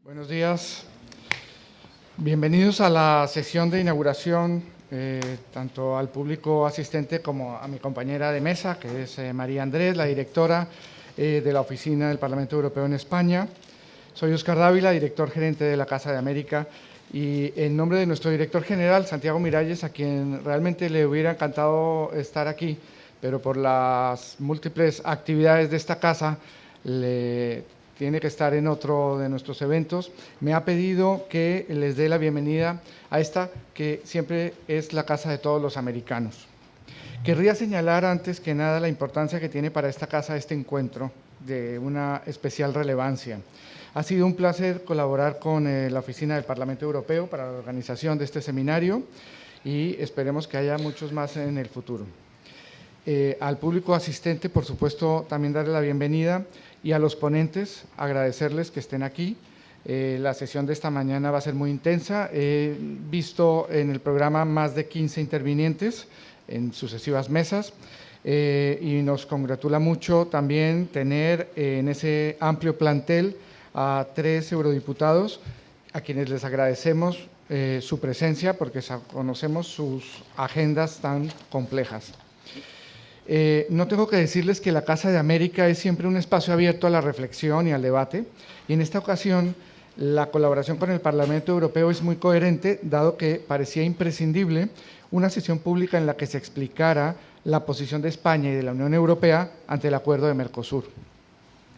Buenos días. Bienvenidos a la sesión de inauguración, tanto al público asistente como a mi compañera de mesa, que es María Andrés, la directora de la Oficina del Parlamento Europeo en España. Soy Óscar Dávila, director gerente de la Casa de América, y en nombre de nuestro director general, Santiago Miralles, a quien realmente le hubiera encantado estar aquí, pero por las múltiples actividades de esta casa, tiene que estar en otro de nuestros eventos, me ha pedido que les dé la bienvenida a esta que siempre es la casa de todos los americanos. Querría señalar antes que nada la importancia que tiene para esta casa este encuentro de una especial relevancia. Ha sido un placer colaborar con la Oficina del Parlamento Europeo para la organización de este seminario y esperemos que haya muchos más en el futuro. Al público asistente, por supuesto, también darle la bienvenida, y a los ponentes agradecerles que estén aquí. La sesión de esta mañana va a ser muy intensa. He visto en el programa más de 15 intervinientes en sucesivas mesas y nos congratula mucho también tener en ese amplio plantel a 3 eurodiputados, a quienes les agradecemos su presencia porque conocemos sus agendas tan complejas. No tengo que decirles que la Casa de América es siempre un espacio abierto a la reflexión y al debate, y en esta ocasión la colaboración con el Parlamento Europeo es muy coherente, dado que parecía imprescindible una sesión pública en la que se explicara la posición de España y de la Unión Europea ante el Acuerdo de Mercosur.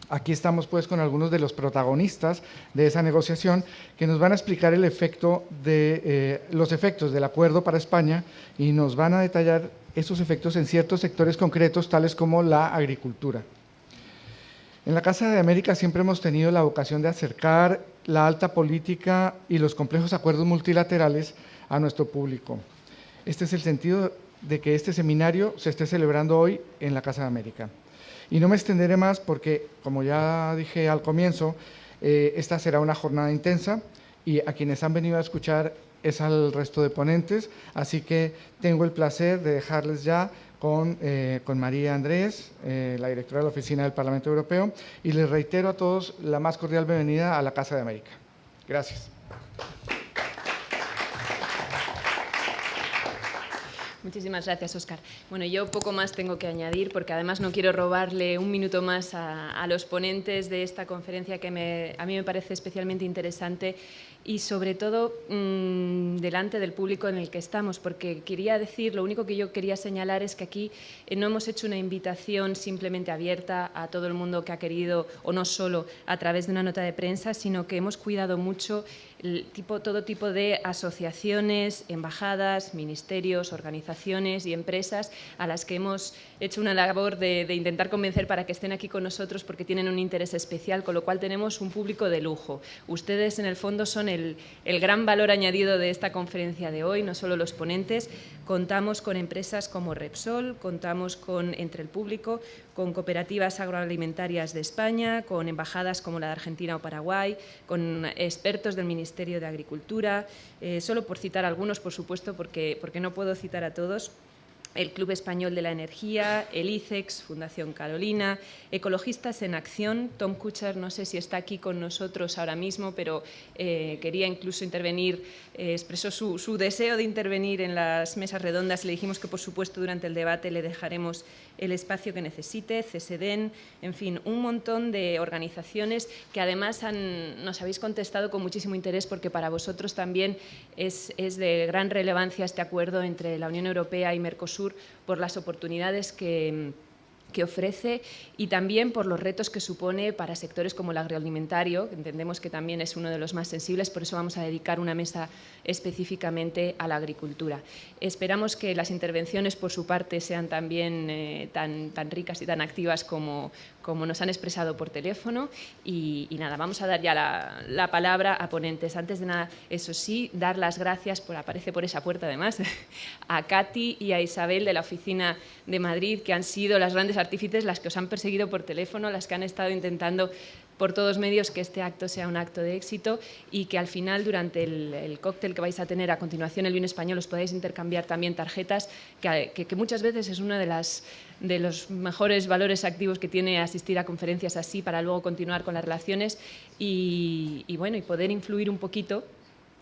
Aquí estamos pues con algunos de los protagonistas de esa negociación que nos van a explicar los efectos del acuerdo para España y nos van a detallar esos efectos en ciertos sectores concretos, tales como la agricultura. En la Casa de América siempre hemos tenido la vocación de acercar la alta política y los complejos acuerdos multilaterales a nuestro público. Este es el sentido de que este seminario se esté celebrando hoy en la Casa de América. Y no me extenderé más porque, como ya dije al comienzo, esta será una jornada intensa y a quienes han venido a escuchar es al resto de ponentes, así que tengo el placer de dejarles ya con María Andrés, la directora de la Oficina del Parlamento Europeo, y les reitero a todos la más cordial bienvenida a la Casa de América. Gracias. Muchísimas gracias, Óscar. Bueno, yo poco más tengo que añadir porque además no quiero robarle un minuto más a los ponentes de esta conferencia que a mí me parece especialmente interesante y sobre todo delante del público en el que estamos, porque quería decir, lo único que yo quería señalar es que aquí no hemos hecho una invitación simplemente abierta a todo el mundo que ha querido, o no solo a través de una nota de prensa, sino que hemos cuidado mucho todo tipo de asociaciones, embajadas, ministerios, organizaciones y empresas a las que hemos hecho una labor de intentar convencer para que estén aquí con nosotros porque tienen un interés especial, con lo cual tenemos un público de lujo. Ustedes, en el fondo, son el gran valor añadido de esta conferencia de hoy, no solo los ponentes. Contamos con empresas como Repsol, contamos entre el público con cooperativas agroalimentarias de España, con embajadas como la de Argentina o Paraguay, con expertos del Ministerio de Agricultura, solo por citar algunos, por supuesto, porque no puedo citar a todos. El Club Español de la Energía, el ICEX, Fundación Carolina, Ecologistas en Acción. Tom Kuchar, no sé si está aquí con nosotros ahora mismo, pero quería incluso intervenir, expresó su deseo de intervenir en las mesas redondas. Le dijimos que, por supuesto, durante el debate le dejaremos el espacio que necesite, CSDEN, en fin, un montón de organizaciones que además nos habéis contestado con muchísimo interés porque para vosotros también es de gran relevancia este acuerdo entre la Unión Europea y Mercosur por las oportunidades que ofrece y también por los retos que supone para sectores como el agroalimentario, que entendemos que también es uno de los más sensibles, por eso vamos a dedicar una mesa específicamente a la agricultura. Esperamos que las intervenciones por su parte sean también tan ricas y tan activas como nos han expresado por teléfono y nada, vamos a dar ya la palabra a ponentes. Antes de nada, eso sí, dar las gracias, aparece por esa puerta además, a Katy y a Isabel de la Oficina de Madrid, que han sido las grandes artífices, las que os han perseguido por teléfono, las que han estado intentando por todos medios que este acto sea un acto de éxito y que al final, durante el cóctel que vais a tener a continuación, el vino español, os podáis intercambiar también tarjetas, que muchas veces es uno de los mejores valores activos que tiene asistir a conferencias así para luego continuar con las relaciones y poder influir un poquito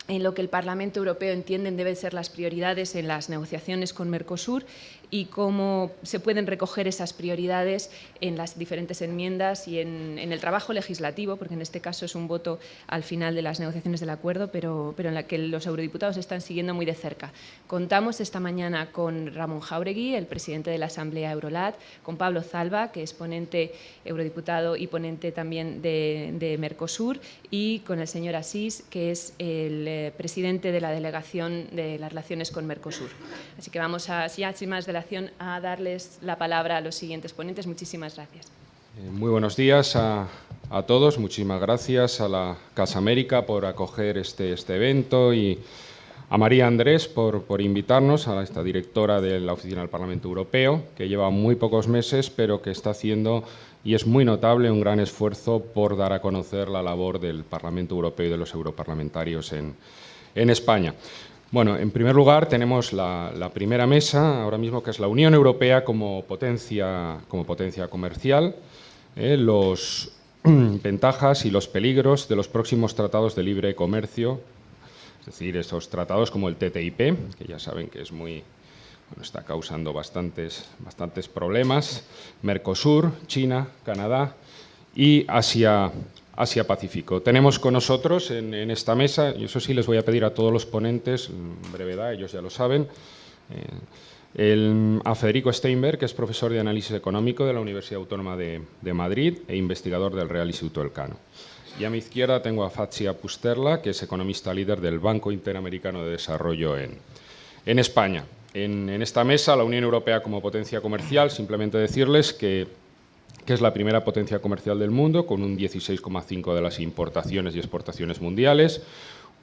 en lo que el Parlamento Europeo entiende deben ser las prioridades en las negociaciones con Mercosur y cómo se pueden recoger esas prioridades en las diferentes enmiendas y en el trabajo legislativo, porque en este caso es un voto al final de las negociaciones del acuerdo, pero en la que los eurodiputados están siguiendo muy de cerca. Contamos esta mañana con Ramón Jáuregui, el presidente de la Asamblea Eurolat, con Pablo Zalba, que es ponente eurodiputado y ponente también de Mercosur, y con el señor Asís, que es el presidente de la delegación de las relaciones con Mercosur. Así que vamos sin más dilación, a darles la palabra a los siguientes ponentes. Muchísimas gracias. Muy buenos días a todos. Muchísimas gracias a la Casa América por acoger este evento y a María Andrés por invitarnos, a esta directora de la Oficina del Parlamento Europeo, que lleva muy pocos meses, pero que está haciendo, y es muy notable, un gran esfuerzo por dar a conocer la labor del Parlamento Europeo y de los europarlamentarios en España. Bueno, en primer lugar tenemos la primera mesa ahora mismo, que es la Unión Europea como potencia comercial, los ventajas y los peligros de los próximos tratados de libre comercio, es decir, estos tratados como el TTIP, que ya saben que es está causando bastantes problemas, Mercosur, China, Canadá y Asia-Pacífico. Tenemos con nosotros en esta mesa, y eso sí les voy a pedir a todos los ponentes, en brevedad, ellos ya lo saben, a Federico Steinberg, que es profesor de análisis económico de la Universidad Autónoma de Madrid e investigador del Real Instituto Elcano. Y a mi izquierda tengo a Fatxi Pusterla, que es economista líder del Banco Interamericano de Desarrollo en España. En esta mesa, la Unión Europea como potencia comercial, simplemente decirles que es la primera potencia comercial del mundo, con un 16,5% de las importaciones y exportaciones mundiales,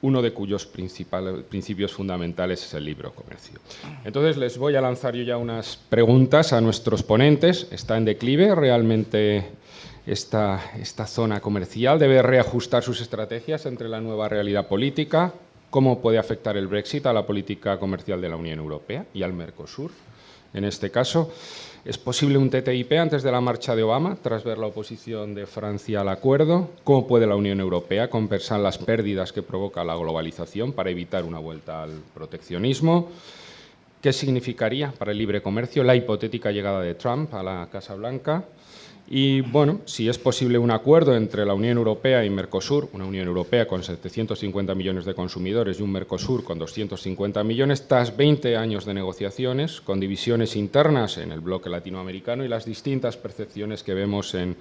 uno de cuyos principios fundamentales es el libre comercio. Entonces, les voy a lanzar yo ya unas preguntas a nuestros ponentes. ¿Está en declive realmente esta zona comercial? ¿Debe reajustar sus estrategias entre la nueva realidad política? ¿Cómo puede afectar el Brexit a la política comercial de la Unión Europea y al Mercosur? En este caso, ¿es posible un TTIP antes de la marcha de Obama, tras ver la oposición de Francia al acuerdo? ¿Cómo puede la Unión Europea compensar las pérdidas que provoca la globalización para evitar una vuelta al proteccionismo? ¿Qué significaría para el libre comercio la hipotética llegada de Trump a la Casa Blanca? Y, bueno, si es posible un acuerdo entre la Unión Europea y Mercosur, una Unión Europea con 750 millones de consumidores y un Mercosur con 250 millones, tras 20 años de negociaciones, con divisiones internas en el bloque latinoamericano y las distintas percepciones que vemos en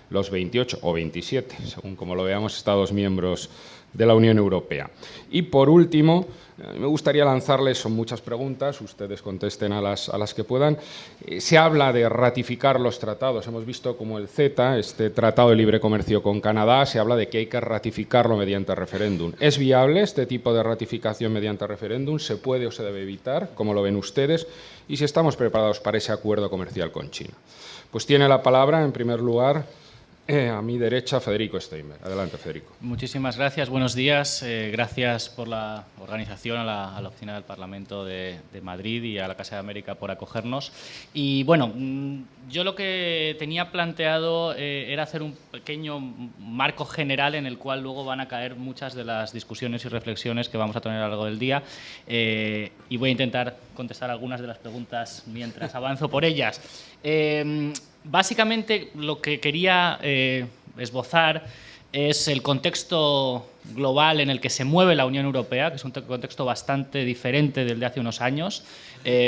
los 28 o 27, según como lo veamos, Estados miembros de la Unión Europea. Y, por último, me gustaría lanzarles, son muchas preguntas, ustedes contesten a las que puedan. Se habla de ratificar los tratados. Hemos visto como el CETA, este tratado de libre comercio con Canadá, se habla de que hay que ratificarlo mediante referéndum. ¿Es viable este tipo de ratificación mediante referéndum? ¿Se puede o se debe evitar? ¿Cómo lo ven ustedes? Y si estamos preparados para ese acuerdo comercial con China. Pues tiene la palabra, en primer lugar, a mi derecha, Federico Steinberg. Adelante, Federico. Muchísimas gracias, buenos días. Gracias por la organización, a la Oficina del Parlamento de Madrid y a la Casa de América por acogernos. Y bueno, yo lo que tenía planteado era hacer un pequeño marco general en el cual luego van a caer muchas de las discusiones y reflexiones que vamos a tener a lo largo del día. Y voy a intentar contestar algunas de las preguntas mientras avanzo por ellas. Básicamente, lo que quería esbozar es el contexto global en el que se mueve la Unión Europea, que es un contexto bastante diferente del de hace unos años,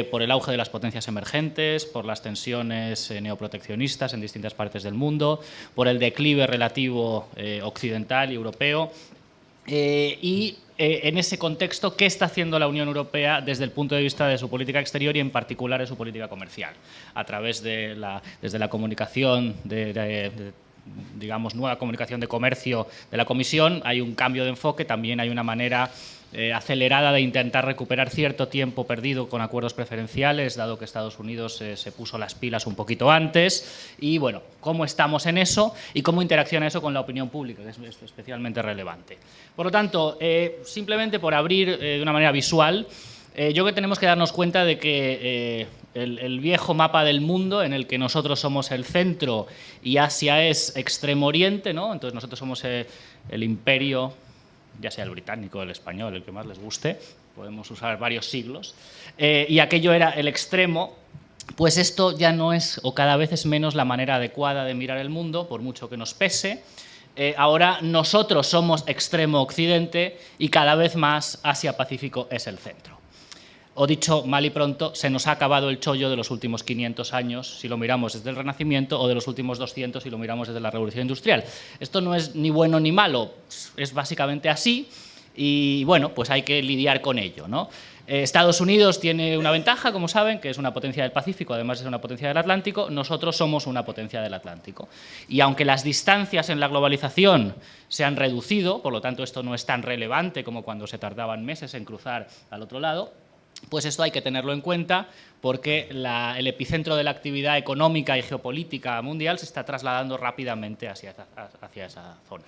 por el auge de las potencias emergentes, por las tensiones neoproteccionistas en distintas partes del mundo, por el declive relativo occidental y europeo. En ese contexto, ¿qué está haciendo la Unión Europea desde el punto de vista de su política exterior y en particular de su política comercial? A través de desde la comunicación, digamos, nueva comunicación de comercio de la Comisión, hay un cambio de enfoque, también hay una manera acelerada de intentar recuperar cierto tiempo perdido con acuerdos preferenciales, dado que Estados Unidos se puso las pilas un poquito antes. Y bueno, cómo estamos en eso y cómo interacciona eso con la opinión pública, que es especialmente relevante. Por lo tanto, simplemente por abrir de una manera visual, yo creo que tenemos que darnos cuenta de que el viejo mapa del mundo, en el que nosotros somos el centro y Asia es extremo oriente, ¿no? Entonces nosotros somos el imperio, ya sea el británico, el español, el que más les guste, podemos usar varios siglos, y aquello era el extremo. Pues esto ya no es, o cada vez es menos, la manera adecuada de mirar el mundo, por mucho que nos pese. Ahora nosotros somos extremo occidente y cada vez más Asia-Pacífico es el centro. O dicho mal y pronto, se nos ha acabado el chollo de los últimos 500 años, si lo miramos desde el Renacimiento, o de los últimos 200, si lo miramos desde la Revolución Industrial. Esto no es ni bueno ni malo, es básicamente así, y bueno, pues hay que lidiar con ello, ¿no? Estados Unidos tiene una ventaja, como saben, que es una potencia del Pacífico, además es una potencia del Atlántico. Nosotros somos una potencia del Atlántico. Y aunque las distancias en la globalización se han reducido, por lo tanto esto no es tan relevante como cuando se tardaban meses en cruzar al otro lado, pues esto hay que tenerlo en cuenta porque el epicentro de la actividad económica y geopolítica mundial se está trasladando rápidamente hacia esa zona.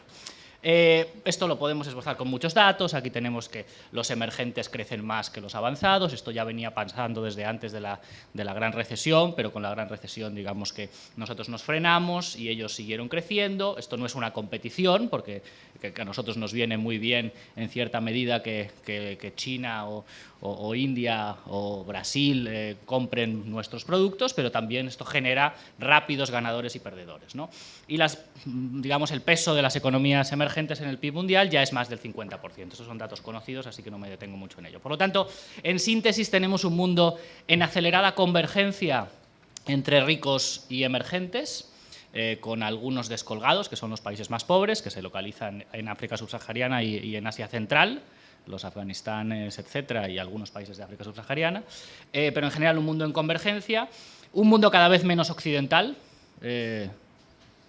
Esto lo podemos esbozar con muchos datos. Aquí tenemos que los emergentes crecen más que los avanzados. Esto ya venía pasando desde antes de la gran recesión, pero con la gran recesión digamos que nosotros nos frenamos y ellos siguieron creciendo. Esto no es una competición, porque a nosotros nos viene muy bien en cierta medida que China o India o Brasil compren nuestros productos, pero también esto genera rápidos ganadores y perdedores, ¿no? Y digamos, el peso de las economías emergentes en el PIB mundial ya es más del 50%. Esos son datos conocidos, así que no me detengo mucho en ello. Por lo tanto, en síntesis, tenemos un mundo en acelerada convergencia entre ricos y emergentes, con algunos descolgados, que son los países más pobres, que se localizan en África subsahariana y en Asia Central, los Afganistanes, etcétera, y algunos países de África subsahariana, pero en general un mundo en convergencia, un mundo cada vez menos occidental,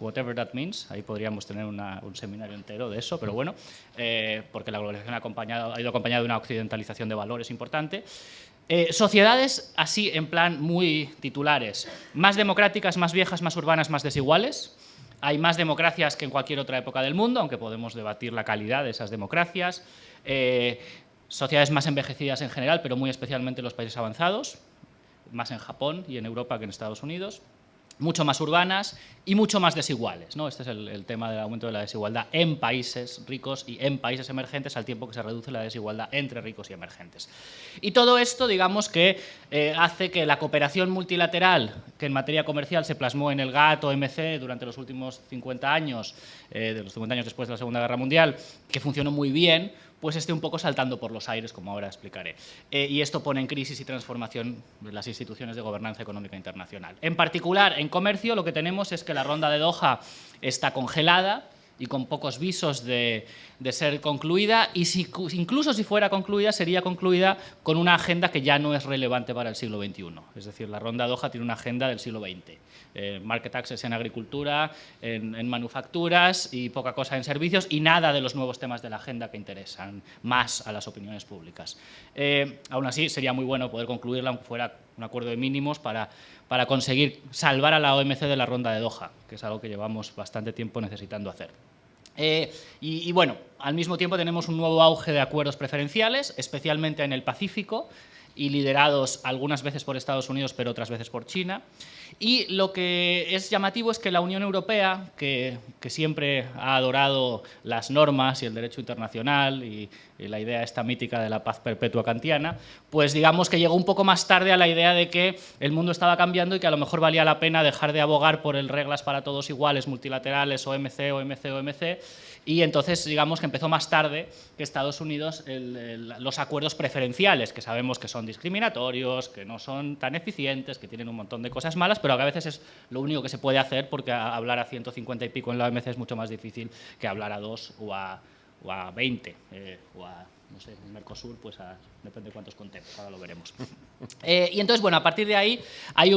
whatever that means, ahí podríamos tener un seminario entero de eso, pero bueno, porque la globalización ha ido acompañada de una occidentalización de valores importante. Sociedades así, en plan muy titulares, más democráticas, más viejas, más urbanas, más desiguales. Hay más democracias que en cualquier otra época del mundo, aunque podemos debatir la calidad de esas democracias. Sociedades más envejecidas en general, pero muy especialmente en los países avanzados, más en Japón y en Europa que en Estados Unidos. Mucho más urbanas y mucho más desiguales, ¿no? Este es el tema del aumento de la desigualdad en países ricos y en países emergentes, al tiempo que se reduce la desigualdad entre ricos y emergentes. Y todo esto, digamos, que hace que la cooperación multilateral, que en materia comercial se plasmó en el GATT o OMC durante los últimos 50 años, de los 50 años después de la Segunda Guerra Mundial, que funcionó muy bien, pues esté un poco saltando por los aires, como ahora explicaré. Y esto pone en crisis y transformación las instituciones de gobernanza económica internacional. En particular, en comercio, lo que tenemos es que la ronda de Doha está congelada y con pocos visos de ser concluida, y incluso si fuera concluida, sería concluida con una agenda que ya no es relevante para el siglo XXI. Es decir, la ronda de Doha tiene una agenda del siglo XX. Market access en agricultura, en manufacturas y poca cosa en servicios, y nada de los nuevos temas de la agenda que interesan más a las opiniones públicas. Aún así, sería muy bueno poder concluirla, aunque fuera un acuerdo de mínimos, para conseguir salvar a la OMC de la ronda de Doha, que es algo que llevamos bastante tiempo necesitando hacer. Y bueno, al mismo tiempo tenemos un nuevo auge de acuerdos preferenciales, especialmente en el Pacífico, y liderados algunas veces por Estados Unidos, pero otras veces por China. Y lo que es llamativo es que la Unión Europea, que siempre ha adorado las normas y el derecho internacional y la idea esta mítica de la paz perpetua kantiana, pues digamos que llegó un poco más tarde a la idea de que el mundo estaba cambiando y que a lo mejor valía la pena dejar de abogar por el reglas para todos iguales, multilaterales, OMC, OMC, OMC, y entonces digamos que empezó más tarde que Estados Unidos los acuerdos preferenciales, que sabemos que son discriminatorios, que no son tan eficientes, que tienen un montón de cosas malas, pero que a veces es lo único que se puede hacer, porque hablar a 150 y pico en la OMC es mucho más difícil que hablar a 2 o a 20 o a no sé, en Mercosur, pues depende de cuántos contemos, ahora lo veremos. Y entonces, bueno, a partir de ahí hay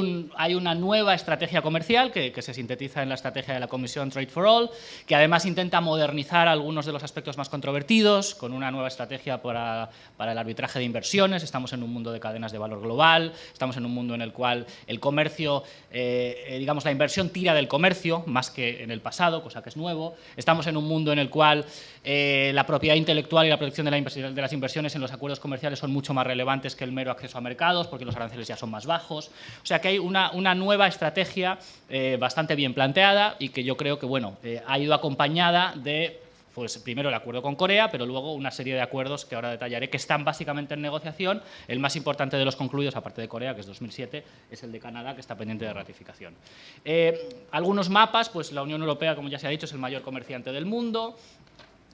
una nueva estrategia comercial que se sintetiza en la estrategia de la Comisión Trade for All, que además intenta modernizar algunos de los aspectos más controvertidos, con una nueva estrategia para el arbitraje de inversiones. Estamos en un mundo de cadenas de valor global, estamos en un mundo en el cual el comercio, digamos, la inversión tira del comercio, más que en el pasado, cosa que es nuevo. Estamos en un mundo en el cual la propiedad intelectual y la protección de las inversiones en los acuerdos comerciales son mucho más relevantes que el mero acceso a mercados, porque los aranceles ya son más bajos. O sea que hay una nueva estrategia bastante bien planteada y que yo creo que, bueno, ha ido acompañada de, pues primero el acuerdo con Corea, pero luego una serie de acuerdos que ahora detallaré, que están básicamente en negociación. El más importante de los concluidos, aparte de Corea, que es 2007, es el de Canadá, que está pendiente de ratificación. Algunos mapas, pues la Unión Europea, como ya se ha dicho, es el mayor comerciante del mundo.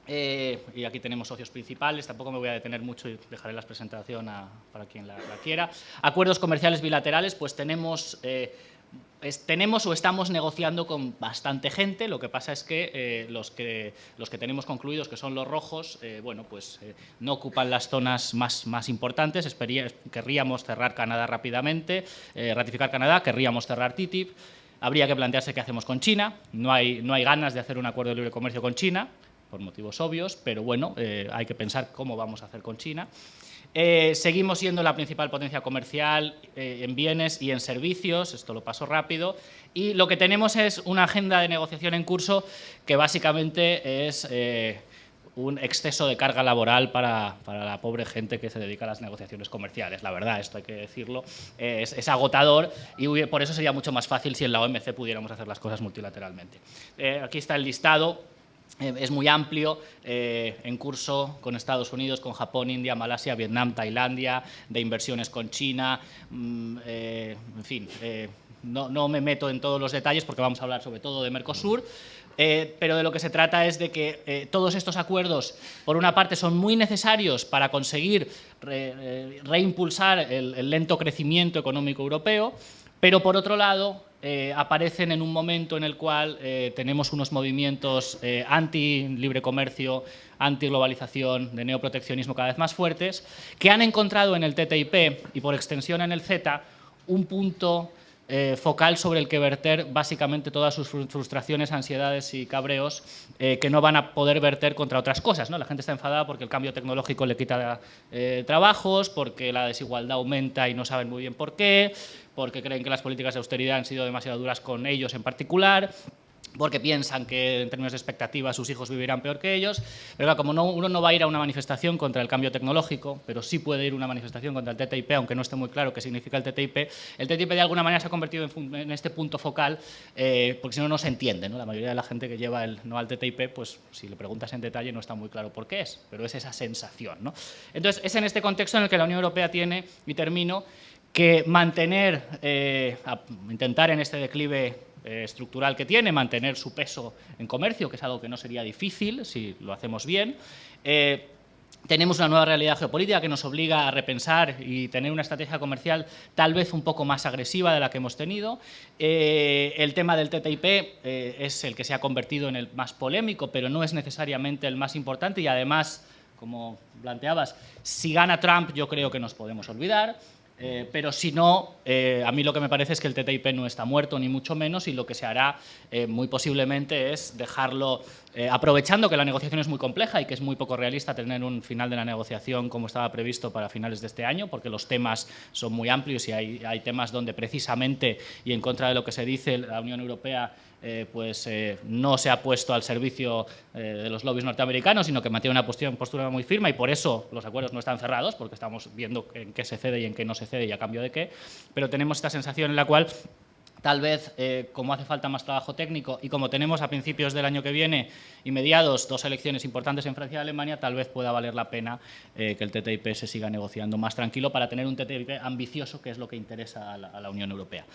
Y aquí tenemos socios principales, tampoco me voy a detener mucho y dejaré la presentación para quien la quiera. Acuerdos comerciales bilaterales, pues tenemos o estamos negociando con bastante gente. Lo que pasa es que los que tenemos concluidos, que son los rojos, bueno, pues no ocupan las zonas más importantes. Querríamos cerrar Canadá rápidamente, ratificar Canadá, querríamos cerrar TTIP. Habría que plantearse qué hacemos con China. No hay ganas de hacer un acuerdo de libre comercio con China, por motivos obvios, pero bueno, hay que pensar cómo vamos a hacer con China. Seguimos siendo la principal potencia comercial en bienes y en servicios, esto lo paso rápido, y lo que tenemos es una agenda de negociación en curso que básicamente es un exceso de carga laboral para la pobre gente que se dedica a las negociaciones comerciales. La verdad, esto hay que decirlo, es agotador y por eso sería mucho más fácil si en la OMC pudiéramos hacer las cosas multilateralmente. Aquí está el listado. Es muy amplio, en curso con Estados Unidos, con Japón, India, Malasia, Vietnam, Tailandia, de inversiones con China, en fin, no me meto en todos los detalles porque vamos a hablar sobre todo de Mercosur, pero de lo que se trata es de que todos estos acuerdos, por una parte, son muy necesarios para conseguir reimpulsar el lento crecimiento económico europeo, pero por otro lado aparecen en un momento en el cual tenemos unos movimientos anti-libre comercio, anti-globalización, de neoproteccionismo cada vez más fuertes, que han encontrado en el TTIP y por extensión en el CETA un punto focal sobre el que verter básicamente todas sus frustraciones, ansiedades y cabreos que no van a poder verter contra otras cosas, ¿no? La gente está enfadada porque el cambio tecnológico le quita trabajos, porque la desigualdad aumenta y no saben muy bien por qué, porque creen que las políticas de austeridad han sido demasiado duras con ellos en particular, porque piensan que en términos de expectativas sus hijos vivirán peor que ellos, pero claro, como uno no va a ir a una manifestación contra el cambio tecnológico, pero sí puede ir a una manifestación contra el TTIP, aunque no esté muy claro qué significa el TTIP de alguna manera se ha convertido en este punto focal, porque si no, no se entiende, ¿no? La mayoría de la gente que lleva el no al TTIP, pues si le preguntas en detalle no está muy claro por qué es, pero es esa sensación, ¿no? Entonces, es en este contexto en el que la Unión Europea tiene, y termino, que intentar en este declive estructural que tiene, mantener su peso en comercio, que es algo que no sería difícil si lo hacemos bien. Tenemos una nueva realidad geopolítica que nos obliga a repensar y tener una estrategia comercial tal vez un poco más agresiva de la que hemos tenido. El tema del TTIP es el que se ha convertido en el más polémico, pero no es necesariamente el más importante y además, como planteabas, si gana Trump yo creo que nos podemos olvidar. Pero si no, a mí lo que me parece es que el TTIP no está muerto, ni mucho menos, y lo que se hará muy posiblemente es dejarlo, aprovechando que la negociación es muy compleja y que es muy poco realista tener un final de la negociación como estaba previsto para finales de este año, porque los temas son muy amplios y hay temas donde precisamente, y en contra de lo que se dice, la Unión Europea no se ha puesto al servicio de los lobbies norteamericanos, sino que mantiene una postura muy firme y por eso los acuerdos no están cerrados, porque estamos viendo en qué se cede y en qué no se cede y a cambio de qué, pero tenemos esta sensación en la cual tal vez, como hace falta más trabajo técnico y como tenemos a principios del año que viene y mediados 2 elecciones importantes en Francia y Alemania, tal vez pueda valer la pena que el TTIP se siga negociando más tranquilo para tener un TTIP ambicioso, que es lo que interesa a la Unión Europea.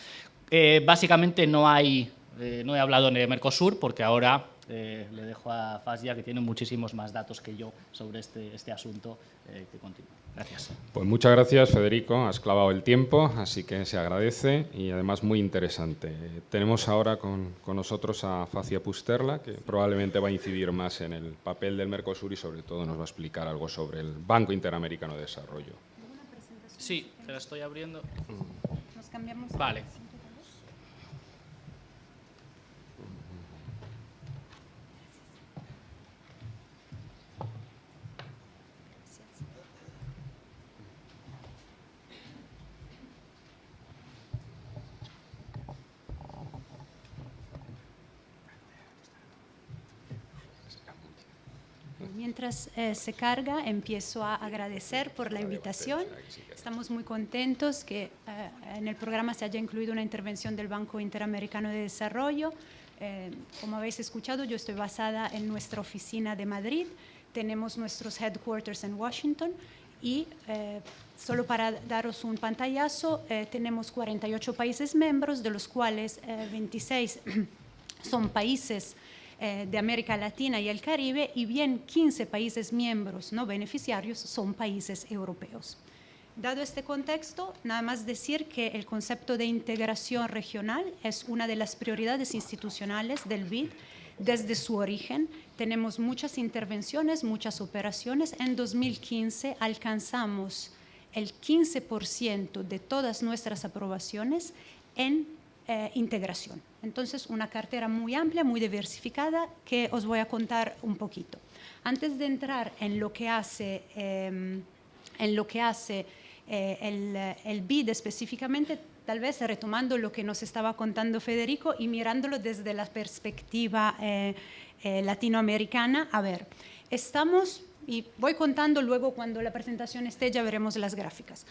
Básicamente no he hablado de Mercosur porque ahora le dejo a Fazia, que tiene muchísimos más datos que yo sobre este asunto, que continúe. Gracias. Pues muchas gracias, Federico. Has clavado el tiempo, así que se agradece y además muy interesante. Tenemos ahora con nosotros a Fazia Pusterla, que probablemente va a incidir más en el papel del Mercosur y sobre todo nos va a explicar algo sobre el Banco Interamericano de Desarrollo. Sí, te la estoy abriendo. Nos cambiamos. Vale. Mientras se carga, empiezo a agradecer por la invitación. Estamos muy contentos que en el programa se haya incluido una intervención del Banco Interamericano de Desarrollo. Como habéis escuchado, yo estoy basada en nuestra oficina de Madrid. Tenemos nuestros headquarters en Washington y solo para daros un pantallazo, tenemos 48 países miembros, de los cuales 26 son países de América Latina y el Caribe, y bien 15 países miembros no beneficiarios son países europeos. Dado este contexto, nada más decir que el concepto de integración regional es una de las prioridades institucionales del BID desde su origen. Tenemos muchas intervenciones, muchas operaciones. En 2015 alcanzamos el 15% de todas nuestras aprobaciones en integración. Entonces, una cartera muy amplia, muy diversificada, que os voy a contar un poquito. Antes de entrar en lo que hace, el BID específicamente, tal vez retomando lo que nos estaba contando Federico y mirándolo desde la perspectiva latinoamericana. A ver, estamos, y voy contando luego cuando la presentación esté, ya veremos las gráficas.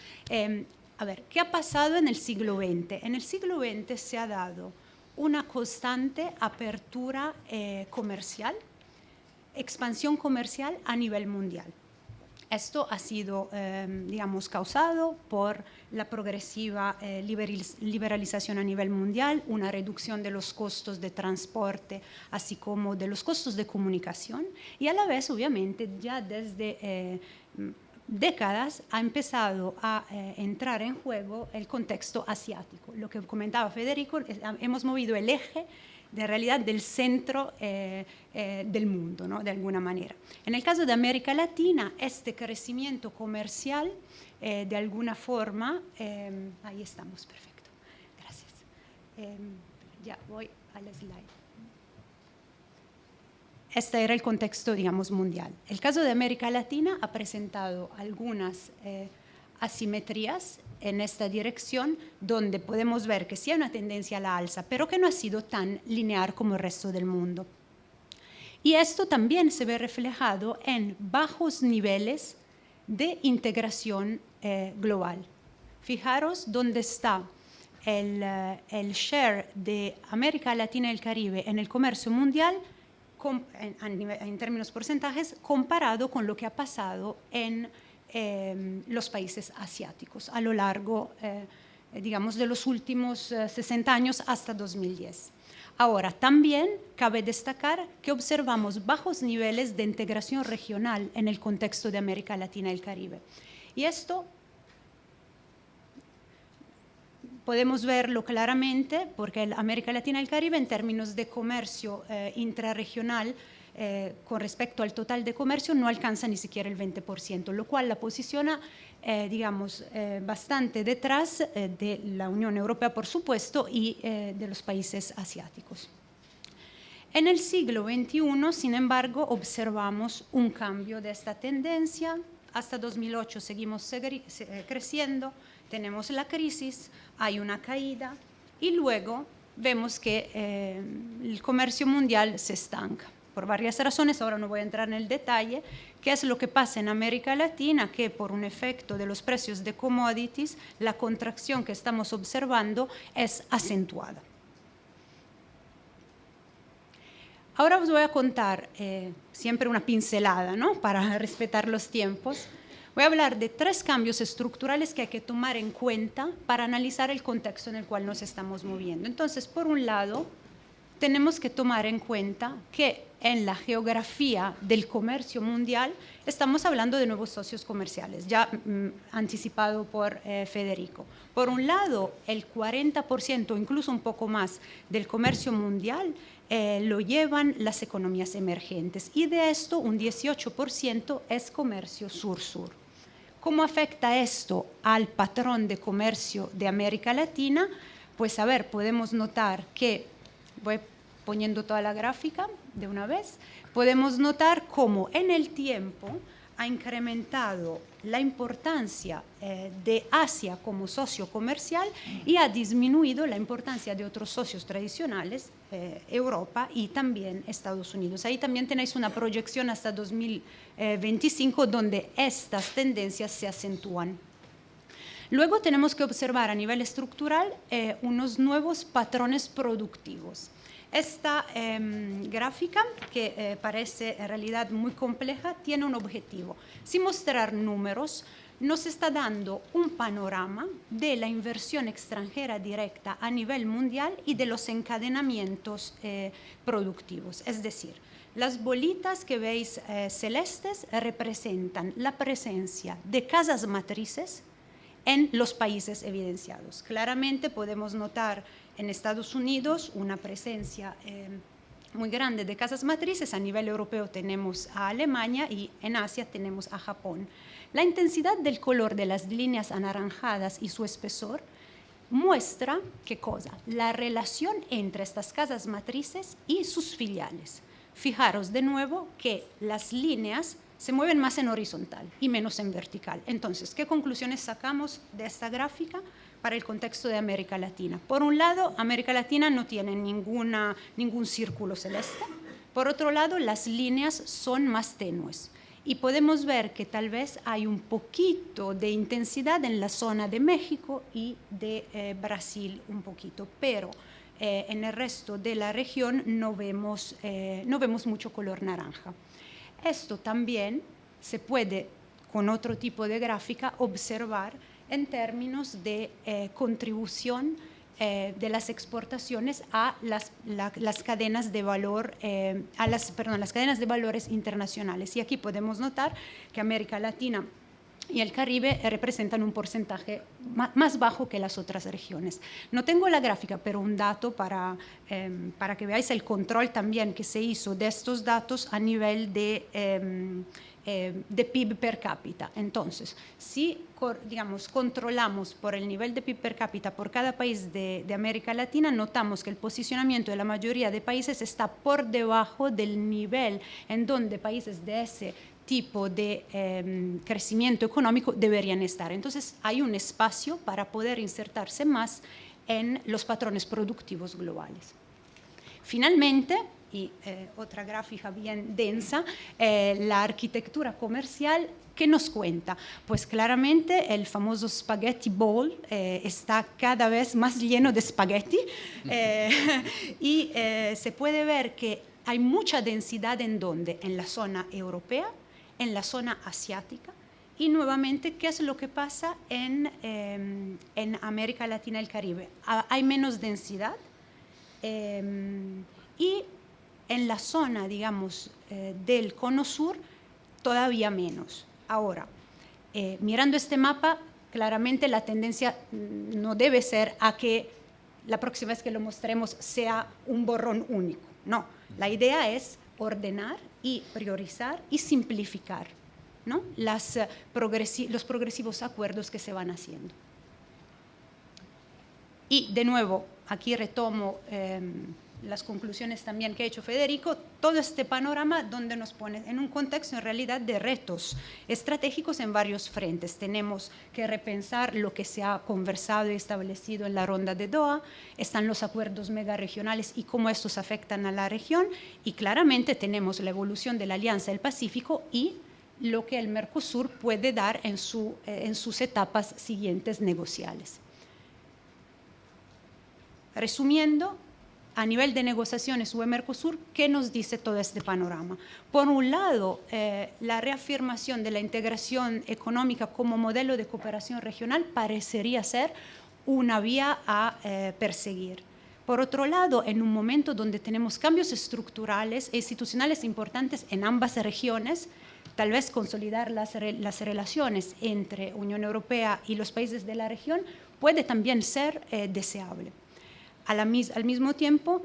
A ver, ¿qué ha pasado en el siglo XX? En el siglo XX se ha dado una constante apertura comercial, expansión comercial a nivel mundial. Esto ha sido, digamos, causado por la progresiva liberalización a nivel mundial, una reducción de los costos de transporte, así como de los costos de comunicación, y a la vez, obviamente, ya desde décadas ha empezado a entrar en juego el contexto asiático. Lo que comentaba Federico, hemos movido el eje de realidad del centro del mundo, ¿no? De alguna manera. En el caso de América Latina, este crecimiento comercial, de alguna forma, ahí estamos, perfecto, gracias. Ya voy al slide. Este era el contexto, digamos, mundial. El caso de América Latina ha presentado algunas asimetrías en esta dirección, donde podemos ver que sí hay una tendencia a la alza, pero que no ha sido tan lineal como el resto del mundo. Y esto también se ve reflejado en bajos niveles de integración global. Fijaros dónde está el share de América Latina y el Caribe en el comercio mundial, en términos porcentajes, comparado con lo que ha pasado en los países asiáticos a lo largo, digamos, de los últimos 60 años hasta 2010. Ahora, también cabe destacar que observamos bajos niveles de integración regional en el contexto de América Latina y el Caribe. Y esto podemos verlo claramente porque América Latina y el Caribe, en términos de comercio intrarregional, con respecto al total de comercio, no alcanza ni siquiera el 20%, lo cual la posiciona, digamos, bastante detrás de la Unión Europea, por supuesto, y de los países asiáticos. En el siglo XXI, sin embargo, observamos un cambio de esta tendencia. Hasta 2008 seguimos creciendo, tenemos la crisis, hay una caída y luego vemos que el comercio mundial se estanca. Por varias razones, ahora no voy a entrar en el detalle, qué es lo que pasa en América Latina, que por un efecto de los precios de commodities, la contracción que estamos observando es acentuada. Ahora os voy a contar siempre una pincelada, ¿no? Para respetar los tiempos. Voy a hablar de 3 cambios estructurales que hay que tomar en cuenta para analizar el contexto en el cual nos estamos moviendo. Entonces, por un lado, tenemos que tomar en cuenta que en la geografía del comercio mundial estamos hablando de nuevos socios comerciales, ya anticipado por Federico. Por un lado, el 40%, incluso un poco más, del comercio mundial lo llevan las economías emergentes y de esto un 18% es comercio sur-sur. ¿Cómo afecta esto al patrón de comercio de América Latina? Pues a ver, podemos notar que, voy poniendo toda la gráfica de una vez, podemos notar cómo en el tiempo ha incrementado la importancia de Asia como socio comercial y ha disminuido la importancia de otros socios tradicionales, Europa y también Estados Unidos. Ahí también tenéis una proyección hasta 2025 donde estas tendencias se acentúan. Luego tenemos que observar a nivel estructural unos nuevos patrones productivos. Esta gráfica, que parece en realidad muy compleja, tiene un objetivo. Sin mostrar números, nos está dando un panorama de la inversión extranjera directa a nivel mundial y de los encadenamientos productivos. Es decir, las bolitas que veis celestes representan la presencia de casas matrices en los países evidenciados. Claramente podemos notar en Estados Unidos una presencia muy grande de casas matrices. A nivel europeo tenemos a Alemania y en Asia tenemos a Japón. La intensidad del color de las líneas anaranjadas y su espesor muestra, ¿qué cosa? La relación entre estas casas matrices y sus filiales. Fijaros de nuevo que las líneas se mueven más en horizontal y menos en vertical. Entonces, ¿qué conclusiones sacamos de esta gráfica para el contexto de América Latina? Por un lado, América Latina no tiene ningún círculo celeste. Por otro lado, las líneas son más tenues. Y podemos ver que tal vez hay un poquito de intensidad en la zona de México y de Brasil un poquito, pero en el resto de la región no vemos mucho color naranja. Esto también se puede, con otro tipo de gráfica, observar en términos de contribución de las exportaciones a las cadenas de valor, las cadenas de valores internacionales. Y aquí podemos notar que América Latina y el Caribe representan un porcentaje más bajo que las otras regiones. No tengo la gráfica, pero un dato para que veáis el control también que se hizo de estos datos a nivel de PIB per cápita. Entonces, si controlamos por el nivel de PIB per cápita por cada país de América Latina, notamos que el posicionamiento de la mayoría de países está por debajo del nivel en donde países de ese tipo de crecimiento económico deberían estar. Entonces, hay un espacio para poder insertarse más en los patrones productivos globales. Finalmente, y otra gráfica bien densa, la arquitectura comercial, ¿qué nos cuenta? Pues claramente el famoso spaghetti bowl está cada vez más lleno de spaghetti y se puede ver que hay mucha densidad en ¿dónde? En la zona europea, en la zona asiática y nuevamente, ¿qué es lo que pasa en América Latina y el Caribe? Hay menos densidad y en la zona, digamos, del cono sur, todavía menos. Ahora, mirando este mapa, claramente la tendencia no debe ser a que la próxima vez que lo mostremos sea un borrón único. No, la idea es ordenar y priorizar y simplificar, ¿no? Los progresivos acuerdos que se van haciendo. Y de nuevo, aquí retomo las conclusiones también que ha hecho Federico, todo este panorama donde nos pone en un contexto en realidad de retos estratégicos en varios frentes. Tenemos que repensar lo que se ha conversado y establecido en la ronda de Doha, están los acuerdos megaregionales y cómo estos afectan a la región y claramente tenemos la evolución de la Alianza del Pacífico y lo que el Mercosur puede dar en sus etapas siguientes negociales. Resumiendo, a nivel de negociaciones UE-Mercosur, ¿qué nos dice todo este panorama? Por un lado, la reafirmación de la integración económica como modelo de cooperación regional parecería ser una vía a perseguir. Por otro lado, en un momento donde tenemos cambios estructurales e institucionales importantes en ambas regiones, tal vez consolidar las relaciones entre Unión Europea y los países de la región puede también ser deseable. Al mismo tiempo,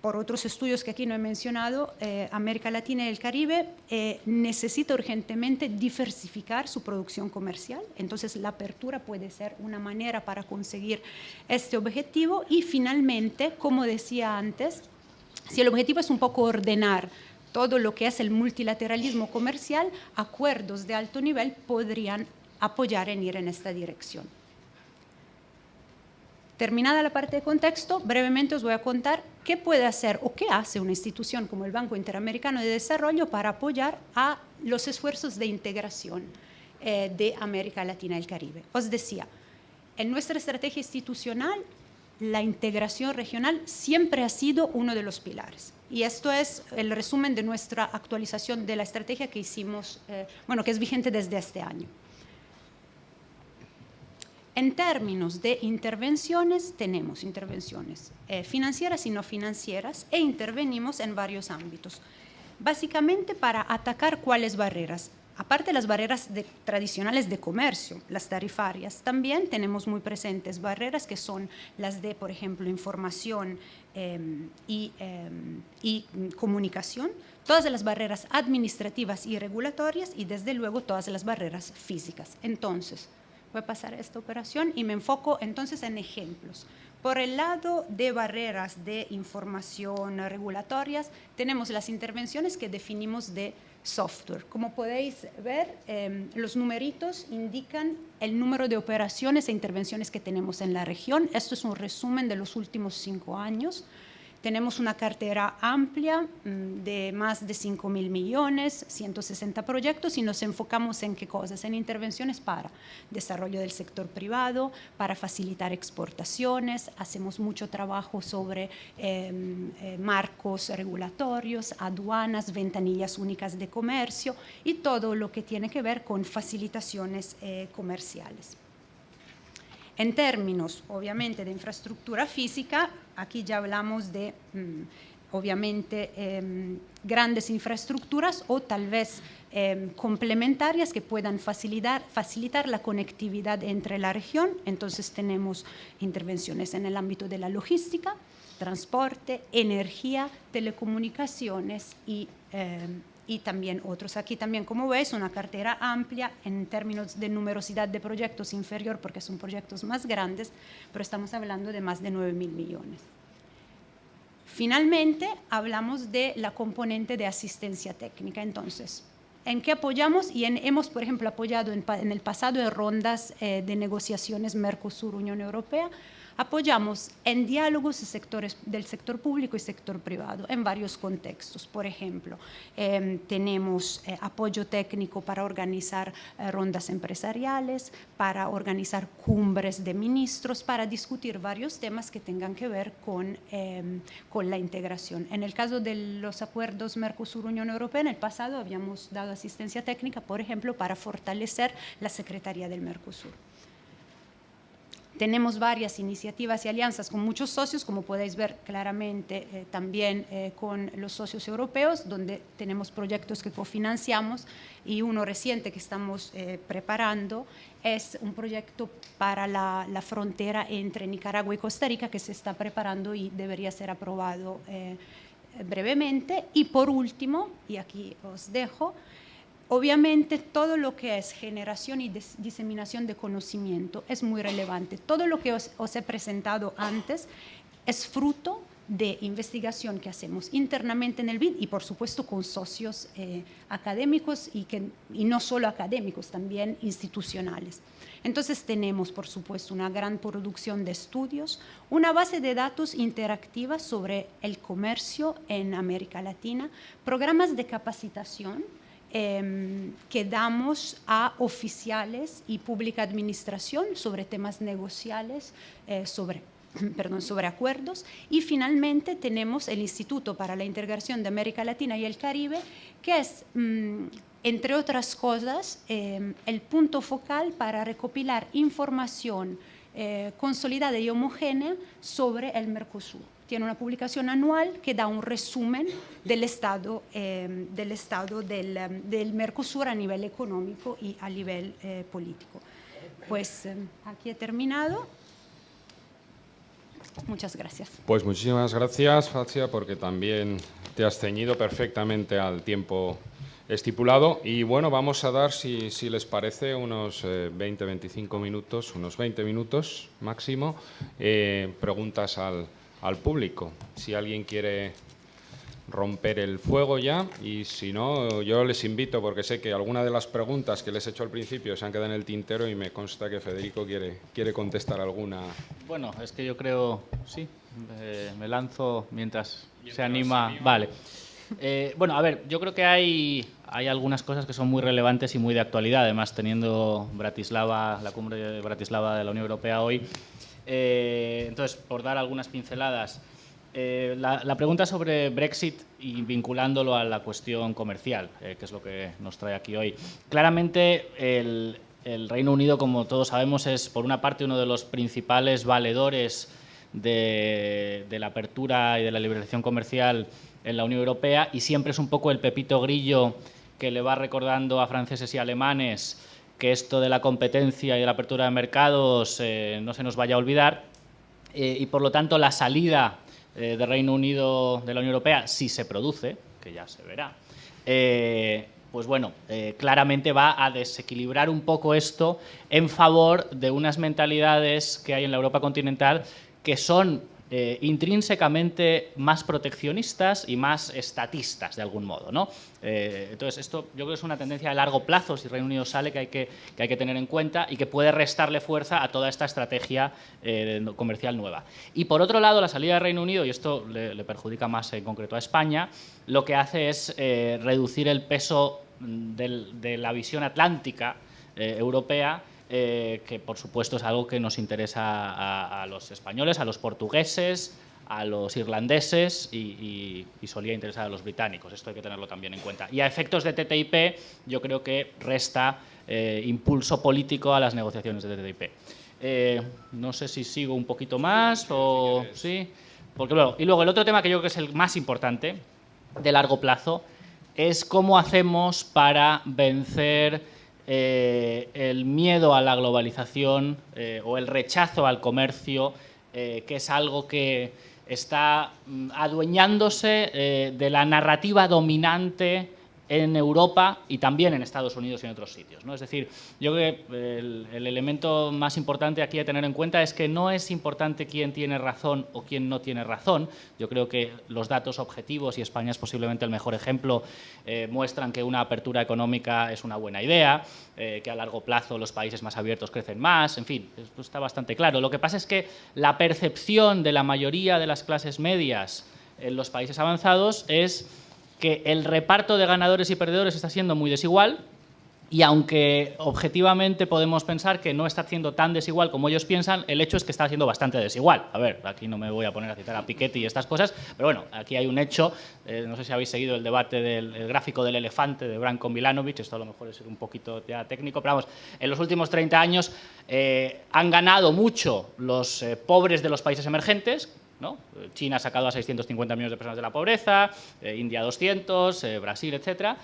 por otros estudios que aquí no he mencionado, América Latina y el Caribe necesita urgentemente diversificar su producción comercial. Entonces, la apertura puede ser una manera para conseguir este objetivo. Y finalmente, como decía antes, si el objetivo es un poco ordenar todo lo que es el multilateralismo comercial, acuerdos de alto nivel podrían apoyar en ir en esta dirección. Terminada la parte de contexto, brevemente os voy a contar qué puede hacer o qué hace una institución como el Banco Interamericano de Desarrollo para apoyar a los esfuerzos de integración de América Latina y el Caribe. Os decía, en nuestra estrategia institucional, la integración regional siempre ha sido uno de los pilares. Y esto es el resumen de nuestra actualización de la estrategia que hicimos, que es vigente desde este año. En términos de intervenciones, tenemos intervenciones financieras y no financieras e intervenimos en varios ámbitos. Básicamente para atacar cuáles barreras. Aparte de las barreras tradicionales de comercio, las tarifarias, también tenemos muy presentes barreras que son las de, por ejemplo, información y comunicación, todas las barreras administrativas y regulatorias y, desde luego, todas las barreras físicas. Entonces, voy a pasar a esta operación y me enfoco entonces en ejemplos. Por el lado de barreras de información regulatorias, tenemos las intervenciones que definimos de software. Como podéis ver, los numeritos indican el número de operaciones e intervenciones que tenemos en la región. Esto es un resumen de los últimos 5 años. Tenemos una cartera amplia de más de 5.000 millones, 160 proyectos y nos enfocamos en qué cosas, en intervenciones para desarrollo del sector privado, para facilitar exportaciones, hacemos mucho trabajo sobre marcos regulatorios, aduanas, ventanillas únicas de comercio y todo lo que tiene que ver con facilitaciones comerciales. En términos, obviamente, de infraestructura física, aquí ya hablamos de, obviamente, grandes infraestructuras o tal vez complementarias que puedan facilitar la conectividad entre la región. Entonces tenemos intervenciones en el ámbito de la logística, transporte, energía, telecomunicaciones y también otros. Aquí también, como veis, una cartera amplia en términos de numerosidad de proyectos inferior porque son proyectos más grandes, pero estamos hablando de más de 9.000 millones. Finalmente, hablamos de la componente de asistencia técnica. Entonces, ¿en qué apoyamos? Y hemos, por ejemplo, apoyado en el pasado en rondas de negociaciones Mercosur-Unión Europea. Apoyamos en diálogos del sector público y sector privado en varios contextos. Por ejemplo, tenemos apoyo técnico para organizar rondas empresariales, para organizar cumbres de ministros, para discutir varios temas que tengan que ver con la integración. En el caso de los acuerdos Mercosur-Unión Europea, en el pasado habíamos dado asistencia técnica, por ejemplo, para fortalecer la Secretaría del Mercosur. Tenemos varias iniciativas y alianzas con muchos socios, como podéis ver claramente también con los socios europeos, donde tenemos proyectos que cofinanciamos y uno reciente que estamos preparando es un proyecto para la frontera entre Nicaragua y Costa Rica que se está preparando y debería ser aprobado brevemente. Y por último, y aquí os dejo, obviamente, todo lo que es generación y diseminación de conocimiento es muy relevante. Todo lo que os he presentado antes es fruto de investigación que hacemos internamente en el BID y, por supuesto, con socios académicos y no solo académicos, también institucionales. Entonces, tenemos, por supuesto, una gran producción de estudios, una base de datos interactiva sobre el comercio en América Latina, programas de capacitación que damos a oficiales y pública administración sobre temas negociales, sobre acuerdos. Y finalmente tenemos el Instituto para la Integración de América Latina y el Caribe, que es, entre otras cosas, el punto focal para recopilar información consolidada y homogénea sobre el Mercosur. tiene una publicación anual que da un resumen del estado del Mercosur a nivel económico y a nivel político. Pues aquí he terminado. Muchas gracias. Pues muchísimas gracias, Fazia, porque también te has ceñido perfectamente al tiempo estipulado. Y bueno, vamos a dar, si les parece, unos 20-25 minutos, unos 20 minutos máximo, preguntas al público. Si alguien quiere romper el fuego ya, y si no, yo les invito, porque sé que alguna de las preguntas que les he hecho al principio se han quedado en el tintero y me consta que Federico quiere contestar alguna. Bueno, es que yo creo, sí, me lanzo mientras se anima. Vale. Bueno, a ver, yo creo que hay algunas cosas que son muy relevantes y muy de actualidad, además teniendo Bratislava, la cumbre de Bratislava de la Unión Europea hoy. Entonces, por dar algunas pinceladas, la pregunta sobre Brexit y vinculándolo a la cuestión comercial, que es lo que nos trae aquí hoy. Claramente, el Reino Unido, como todos sabemos, es por una parte uno de los principales valedores de la apertura y de la liberalización comercial en la Unión Europea, y siempre es un poco el pepito grillo que le va recordando a franceses y alemanes que esto de la competencia y de la apertura de mercados no se nos vaya a olvidar, y por lo tanto la salida del Reino Unido de la Unión Europea, si se produce, que ya se verá, pues bueno, claramente va a desequilibrar un poco esto en favor de unas mentalidades que hay en la Europa continental que son intrínsecamente más proteccionistas y más estatistas, de algún modo, ¿no? Entonces, esto yo creo que es una tendencia de largo plazo, si el Reino Unido sale, que hay que tener en cuenta y que puede restarle fuerza a toda esta estrategia comercial nueva. Y por otro lado, la salida del Reino Unido, y esto le perjudica más en concreto a España, lo que hace es reducir el peso de la visión atlántica europea, que por supuesto es algo que nos interesa a los españoles, a los portugueses, a los irlandeses y solía interesar a los británicos. Esto hay que tenerlo también en cuenta. Y a efectos de TTIP, yo creo que resta impulso político a las negociaciones de TTIP. No sé si sigo un poquito más o sí. Porque y luego el otro tema que yo creo que es el más importante de largo plazo es cómo hacemos para vencer el miedo a la globalización o el rechazo al comercio, que es algo que está adueñándose de la narrativa dominante en Europa y también en Estados Unidos y en otros sitios, ¿no? Es decir, yo creo que el elemento más importante aquí a tener en cuenta es que no es importante quién tiene razón o quién no tiene razón. Yo creo que los datos objetivos, y España es posiblemente el mejor ejemplo, muestran que una apertura económica es una buena idea, que a largo plazo los países más abiertos crecen más, en fin, esto está bastante claro. Lo que pasa es que la percepción de la mayoría de las clases medias en los países avanzados es que el reparto de ganadores y perdedores está siendo muy desigual, y aunque objetivamente podemos pensar que no está siendo tan desigual como ellos piensan, el hecho es que está siendo bastante desigual. A ver, aquí no me voy a poner a citar a Piketty y estas cosas, pero bueno, aquí hay un hecho. No sé si habéis seguido el debate del gráfico del elefante de Branko Milanovic, esto a lo mejor es un poquito ya técnico, pero vamos, en los últimos 30 años han ganado mucho los pobres de los países emergentes, ¿no? China ha sacado a 650 millones de personas de la pobreza, India 200, Brasil, etc.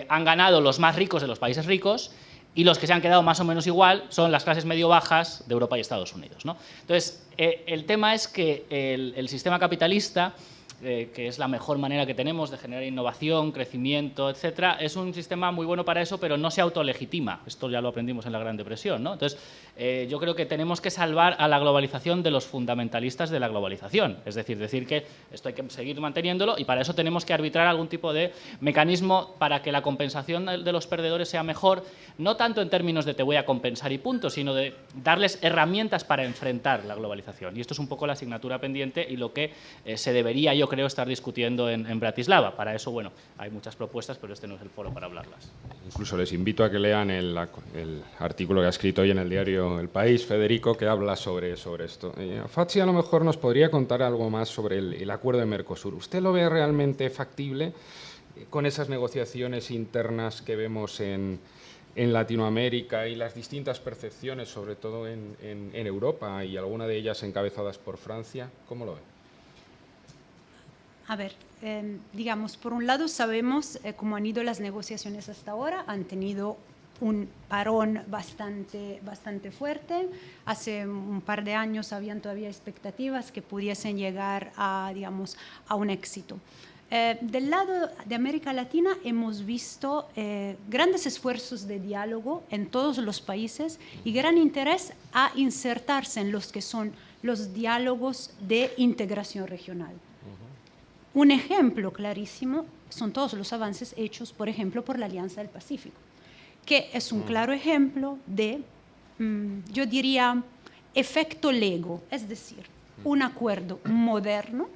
Han ganado los más ricos de los países ricos, y los que se han quedado más o menos igual son las clases medio-bajas de Europa y Estados Unidos, ¿no? Entonces, el tema es que el sistema capitalista, que es la mejor manera que tenemos de generar innovación, crecimiento, etcétera, es un sistema muy bueno para eso, pero no se autolegitima. Esto ya lo aprendimos en la Gran Depresión, ¿no? Entonces, yo creo que tenemos que salvar a la globalización de los fundamentalistas de la globalización. Es decir que esto hay que seguir manteniéndolo, y para eso tenemos que arbitrar algún tipo de mecanismo para que la compensación de los perdedores sea mejor, no tanto en términos de te voy a compensar y punto, sino de darles herramientas para enfrentar la globalización. Y esto es un poco la asignatura pendiente y lo que se debería, yo creo, estar discutiendo en Bratislava. Para eso, bueno, hay muchas propuestas, pero este no es el foro para hablarlas. Incluso les invito a que lean el artículo que ha escrito hoy en el diario El País, Federico, que habla sobre esto. Fazia a lo mejor nos podría contar algo más sobre el acuerdo de Mercosur. ¿Usted lo ve realmente factible con esas negociaciones internas que vemos en Latinoamérica y las distintas percepciones, sobre todo en Europa, y alguna de ellas encabezadas por Francia? ¿Cómo lo ve? A ver, digamos, por un lado sabemos cómo han ido las negociaciones hasta ahora, han tenido un parón bastante fuerte. Hace un par de años habían todavía expectativas que pudiesen llegar a, digamos, a un éxito. Del lado de América Latina hemos visto grandes esfuerzos de diálogo en todos los países y gran interés a insertarse en los que son los diálogos de integración regional. Un ejemplo clarísimo son todos los avances hechos, por ejemplo, por la Alianza del Pacífico, que es un claro ejemplo de, yo diría, efecto Lego, es decir, un acuerdo moderno,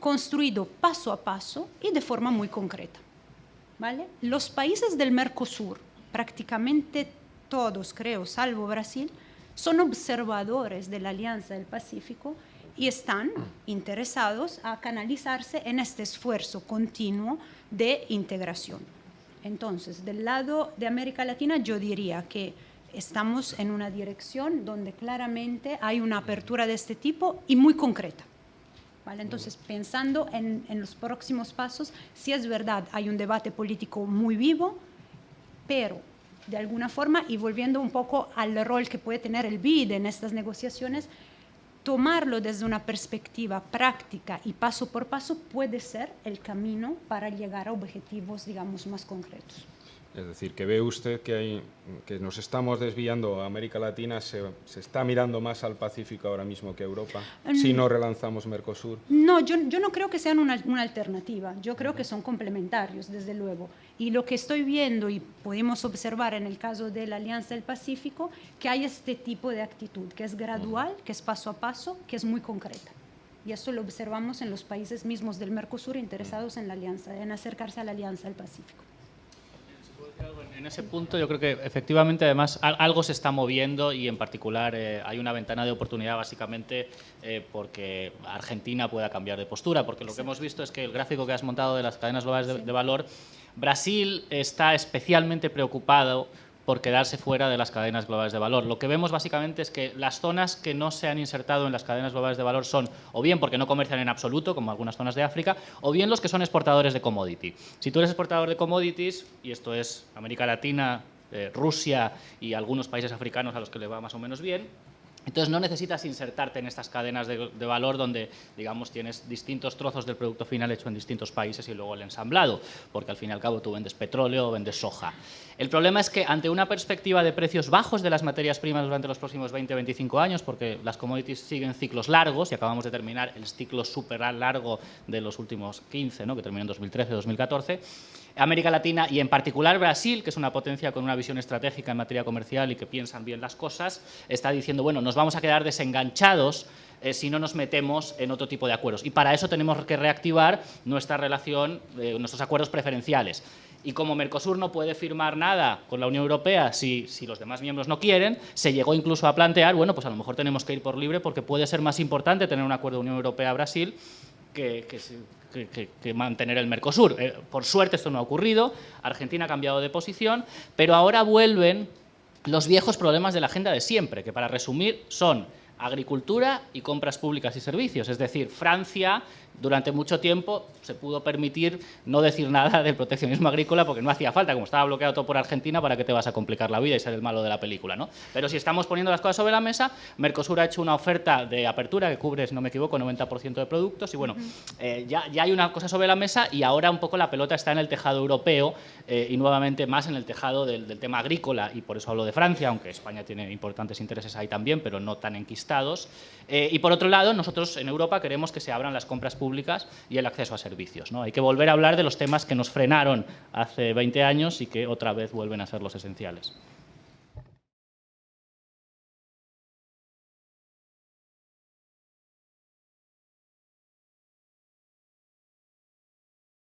construido paso a paso y de forma muy concreta, ¿vale? Los países del Mercosur, prácticamente todos, creo, salvo Brasil, son observadores de la Alianza del Pacífico y están interesados a canalizarse en este esfuerzo continuo de integración. Entonces, del lado de América Latina, yo diría que estamos en una dirección donde claramente hay una apertura de este tipo y muy concreta. ¿Vale? Entonces, pensando en los próximos pasos, sí es verdad, hay un debate político muy vivo, pero de alguna forma, y volviendo un poco al rol que puede tener el BID en estas negociaciones, tomarlo desde una perspectiva práctica y paso por paso puede ser el camino para llegar a objetivos, digamos, más concretos. Es decir, que ve usted que nos estamos desviando, América Latina se está mirando más al Pacífico ahora mismo que a Europa, si no relanzamos Mercosur. No, yo no creo que sean una alternativa, yo creo que son complementarios, desde luego. Y lo que estoy viendo y pudimos observar en el caso de la Alianza del Pacífico, que hay este tipo de actitud, que es gradual, que es paso a paso, que es muy concreta. Y eso lo observamos en los países mismos del Mercosur interesados en la alianza, en acercarse a la Alianza del Pacífico. En ese punto yo creo que efectivamente además algo se está moviendo y en particular hay una ventana de oportunidad básicamente porque Argentina pueda cambiar de postura, porque lo que hemos visto es que el gráfico que has montado de las cadenas globales de valor, Brasil está especialmente preocupado por quedarse fuera de las cadenas globales de valor. Lo que vemos básicamente es que las zonas que no se han insertado en las cadenas globales de valor son o bien porque no comercian en absoluto, como algunas zonas de África, o bien los que son exportadores de commodity. Si tú eres exportador de commodities, y esto es América Latina, Rusia y algunos países africanos a los que le va más o menos bien, entonces no necesitas insertarte en estas cadenas de valor donde, digamos, tienes distintos trozos del producto final hecho en distintos países y luego el ensamblado, porque al fin y al cabo tú vendes petróleo o vendes soja. El problema es que ante una perspectiva de precios bajos de las materias primas durante los próximos 20-25 años, porque las commodities siguen ciclos largos y acabamos de terminar el ciclo súper largo de los últimos 15, ¿no? Que terminó en 2013-2014, América Latina y en particular Brasil, que es una potencia con una visión estratégica en materia comercial y que piensan bien las cosas, está diciendo, bueno, nos vamos a quedar desenganchados si no nos metemos en otro tipo de acuerdos. Y para eso tenemos que reactivar nuestra relación, nuestros acuerdos preferenciales. Y como Mercosur no puede firmar nada con la Unión Europea si los demás miembros no quieren, se llegó incluso a plantear, bueno, pues a lo mejor tenemos que ir por libre porque puede ser más importante tener un acuerdo de Unión Europea-Brasil que mantener el Mercosur. Por suerte esto no ha ocurrido, Argentina ha cambiado de posición, pero ahora vuelven los viejos problemas de la agenda de siempre, que para resumir son agricultura y compras públicas y servicios. Es decir, Francia durante mucho tiempo se pudo permitir no decir nada del proteccionismo agrícola porque no hacía falta, como estaba bloqueado todo por Argentina, ¿para qué te vas a complicar la vida y ser el malo de la película, ¿no? Pero si estamos poniendo las cosas sobre la mesa, Mercosur ha hecho una oferta de apertura que cubre, si no me equivoco, 90% de productos y bueno, ya hay una cosa sobre la mesa y ahora un poco la pelota está en el tejado europeo y nuevamente más en el tejado del tema agrícola y por eso hablo de Francia, aunque España tiene importantes intereses ahí también, pero no tan enquistados. Y por otro lado, nosotros en Europa queremos que se abran las compras públicas y el acceso a servicios, ¿no? Hay que volver a hablar de los temas que nos frenaron hace 20 años y que otra vez vuelven a ser los esenciales.